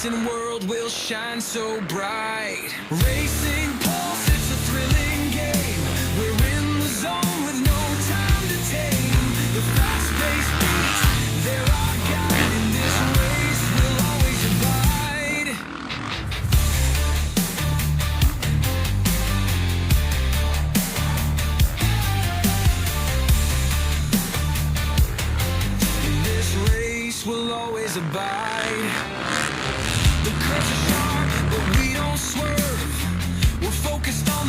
racing world will shine so bright. Racing Pulse, it's a thrilling game. We're in the zone with no time to tame. The fast-paced beats, they're our guide. In this race, we'll always abide. In this race, we'll always abide. The curves are sharp, but we don't swerve. We're focused on